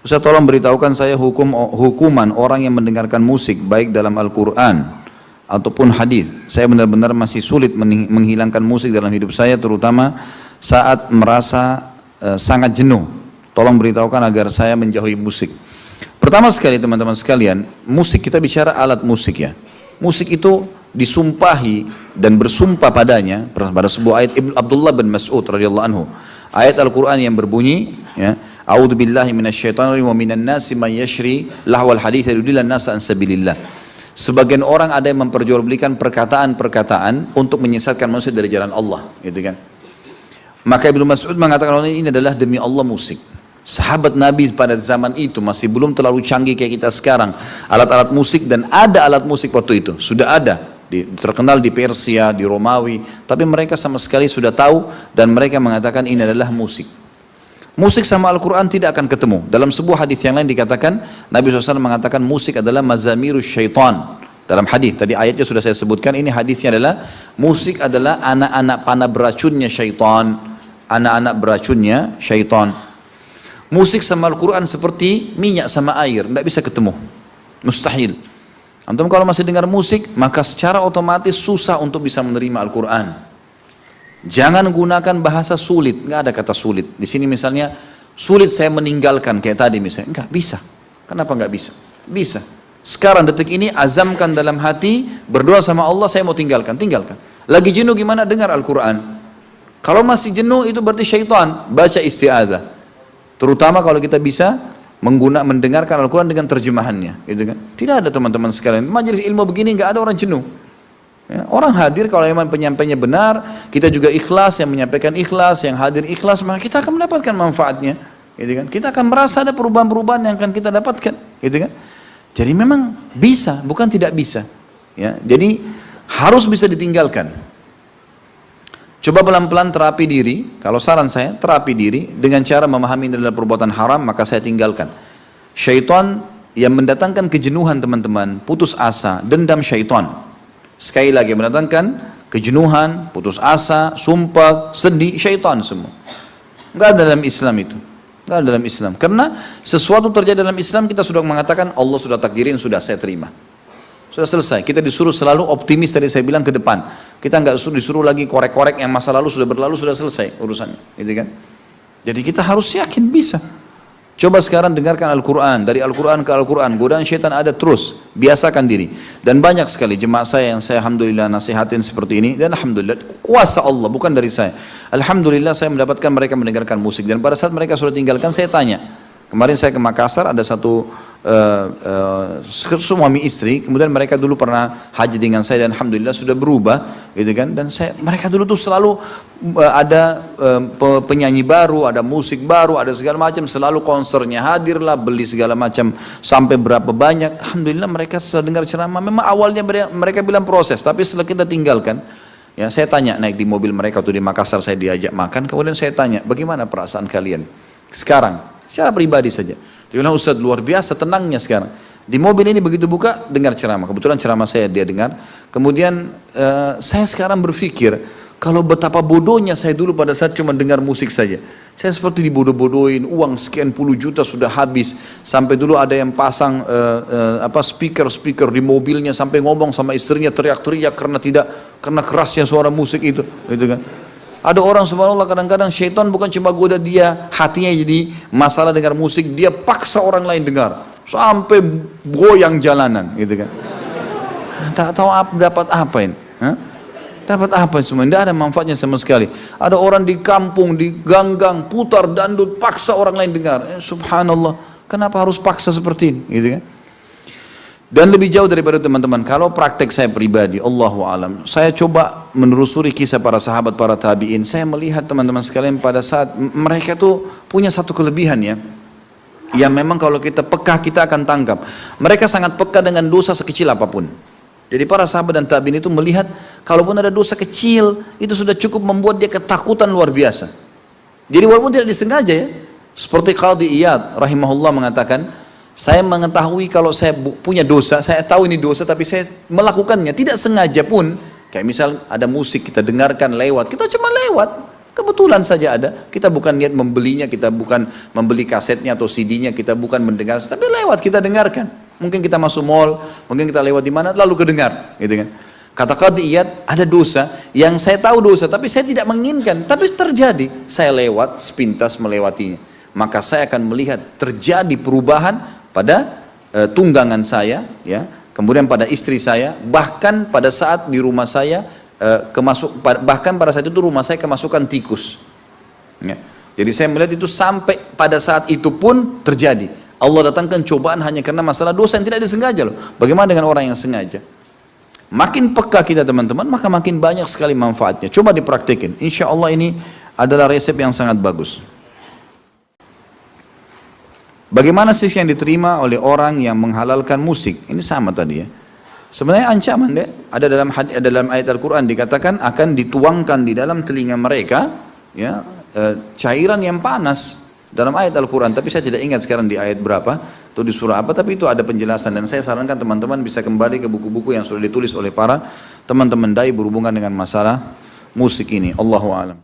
Ustaz, tolong beritahukan saya hukuman orang yang mendengarkan musik baik dalam Al-Quran ataupun hadis. Saya benar-benar masih sulit menghilangkan musik dalam hidup saya, terutama saat merasa sangat jenuh. Tolong beritahukan agar saya menjauhi musik. Pertama sekali teman-teman sekalian, musik, kita bicara alat musik ya. Musik itu disumpahi dan bersumpah padanya pada sebuah ayat Abdullah bin Mas'ud radhiyallahu anhu. Ayat Al-Quran yang berbunyi ya, A'udzu billahi minasyaitonir rajim wa minan nasi may yashri lahwal hadits yudillan nasa an sabilillah. Sebagian orang ada yang memperjualbelikan perkataan-perkataan untuk menyesatkan manusia dari jalan Allah, gitu kan. Maka Ibnu Mas'ud mengatakan ini adalah demi Allah musik. Sahabat Nabi pada zaman itu masih belum terlalu canggih kayak kita sekarang. Alat-alat musik, dan ada alat musik waktu itu, sudah ada. Terkenal di Persia, di Romawi, tapi mereka sama sekali sudah tahu dan mereka mengatakan ini adalah musik. Musik sama Al-Quran tidak akan ketemu. Dalam sebuah hadis yang lain dikatakan, Nabi SAW mengatakan musik adalah mazamirus syaitan. Dalam hadis, tadi ayatnya sudah saya sebutkan, ini hadisnya adalah musik adalah anak-anak panah beracunnya syaitan. Anak-anak beracunnya syaitan. Musik sama Al-Quran seperti minyak sama air, tidak bisa ketemu. Mustahil. Antum kalau masih dengar musik, maka secara otomatis susah untuk bisa menerima Al-Quran. Jangan gunakan bahasa sulit, nggak ada kata sulit. Di sini misalnya, sulit saya meninggalkan kayak tadi misalnya, nggak bisa. Kenapa nggak bisa? Bisa. Sekarang detik ini azamkan dalam hati, berdoa sama Allah, saya mau tinggalkan. Lagi jenuh gimana? Dengar Al-Quran. Kalau masih jenuh itu berarti syaitan, baca isti'adzah. Terutama kalau kita bisa mendengarkan Al-Quran dengan terjemahannya, gitu kan? Tidak ada teman-teman sekalian, majelis ilmu begini nggak ada orang jenuh. Ya, orang hadir kalau memang penyampainya benar, kita juga ikhlas, yang menyampaikan ikhlas, yang hadir ikhlas, maka kita akan mendapatkan manfaatnya, gitu kan? Kita akan merasa ada perubahan-perubahan yang akan kita dapatkan, gitu kan? Jadi memang bisa, bukan tidak bisa. Ya, jadi harus bisa ditinggalkan. Coba pelan-pelan terapi diri. Kalau saran saya, terapi diri dengan cara memahami ini adalah perbuatan haram, maka saya tinggalkan. Syaitan yang mendatangkan kejenuhan teman-teman, putus asa, dendam syaitan. Sekali lagi mendatangkan kejenuhan, putus asa, sumpah, sedih, syaitan semua. Enggak ada dalam Islam itu. Enggak ada dalam Islam. Karena sesuatu terjadi dalam Islam, kita sudah mengatakan Allah sudah takdirin, sudah saya terima. Sudah selesai. Kita disuruh selalu optimis, tadi saya bilang, ke depan. Kita enggak disuruh lagi korek-korek yang masa lalu sudah berlalu, sudah selesai urusannya, gitu kan? Jadi kita harus yakin bisa. Coba sekarang dengarkan Al-Quran, dari Al-Quran ke Al-Quran, godaan syaitan ada terus, biasakan diri. Dan banyak sekali jemaah saya yang saya alhamdulillah nasihatin seperti ini, dan alhamdulillah kuasa Allah, bukan dari saya. Alhamdulillah saya mendapatkan mereka mendengarkan musik, dan pada saat mereka sudah tinggalkan, saya tanya. Kemarin saya ke Makassar, ada satu suami istri, kemudian mereka dulu pernah haji dengan saya dan alhamdulillah sudah berubah, gitu kan? Dan mereka dulu tuh selalu ada penyanyi baru, ada musik baru, ada segala macam, selalu konsernya hadirlah, beli segala macam sampai berapa banyak. Alhamdulillah mereka setelah dengar ceramah, memang awalnya mereka bilang proses, tapi setelah kita tinggalkan, ya saya tanya, naik di mobil mereka tuh di Makassar, saya diajak makan, kemudian saya tanya, bagaimana perasaan kalian sekarang, secara pribadi saja. Dia bilang, Ustaz luar biasa tenangnya sekarang. Di mobil ini begitu buka, dengar ceramah. Kebetulan ceramah saya dia dengar. Kemudian saya sekarang berpikir, kalau betapa bodohnya saya dulu pada saat cuma dengar musik saja. Saya seperti dibodoh-bodohin, uang sekian puluh juta sudah habis. Sampai dulu ada yang pasang speaker di mobilnya, sampai ngomong sama istrinya teriak-teriak karena kerasnya suara musik itu, gitu kan. Ada orang subhanallah kadang-kadang syaitan bukan cuma goda dia, hatinya jadi masalah dengar musik, dia paksa orang lain dengar. Sampai goyang jalanan, gitu kan. Tak tahu dapat apa ini. Dapat apa semua, tidak ada manfaatnya sama sekali. Ada orang di kampung, di ganggang, putar dandut, paksa orang lain dengar. Subhanallah, kenapa harus paksa seperti ini, gitu kan. Dan lebih jauh daripada teman-teman, kalau praktek saya pribadi, Allahu alam, saya coba menelusuri kisah para sahabat, para tabi'in, saya melihat teman-teman sekalian pada saat mereka tuh punya satu kelebihan ya, yang memang kalau kita peka kita akan tangkap. Mereka sangat peka dengan dosa sekecil apapun. Jadi para sahabat dan tabi'in itu melihat, kalaupun ada dosa kecil, itu sudah cukup membuat dia ketakutan luar biasa. Jadi walaupun tidak disengaja ya, seperti Qadhi Iyad rahimahullah mengatakan, saya mengetahui kalau saya punya dosa, saya tahu ini dosa tapi saya melakukannya, tidak sengaja pun. Kayak misal ada musik kita dengarkan lewat, kita cuma lewat, Kebetulan saja ada, kita bukan niat membelinya, kita bukan membeli kasetnya atau CD-nya, kita bukan mendengar, tapi lewat kita dengarkan. Mungkin kita masuk mall, mungkin kita lewat di mana, lalu kedengar, gitu kan. Kata qadiyat, ada dosa yang saya tahu dosa, tapi saya tidak menginginkan, tapi terjadi. Saya lewat, sepintas melewatinya. Maka saya akan melihat terjadi perubahan pada tunggangan saya, ya, kemudian pada istri saya, bahkan pada saat di rumah saya, bahkan pada saat itu rumah saya kemasukan tikus. Ya. Jadi saya melihat itu sampai pada saat itu pun terjadi. Allah datangkan cobaan hanya karena masalah dosa yang tidak disengaja loh. Bagaimana dengan orang yang sengaja? Makin peka kita teman-teman, maka makin banyak sekali manfaatnya. Coba dipraktikin. Insya Allah ini adalah resep yang sangat bagus. Bagaimana sih yang diterima oleh orang yang menghalalkan musik? Ini sama tadi ya. Sebenarnya ancaman deh. Ada dalam ayat Al-Quran dikatakan akan dituangkan di dalam telinga mereka, ya, cairan yang panas dalam ayat Al-Quran. Tapi saya tidak ingat sekarang di ayat berapa atau di surah apa. Tapi itu ada penjelasan dan saya sarankan teman-teman bisa kembali ke buku-buku yang sudah ditulis oleh para teman-teman dai berhubungan dengan masalah musik ini. Allahu a'lam.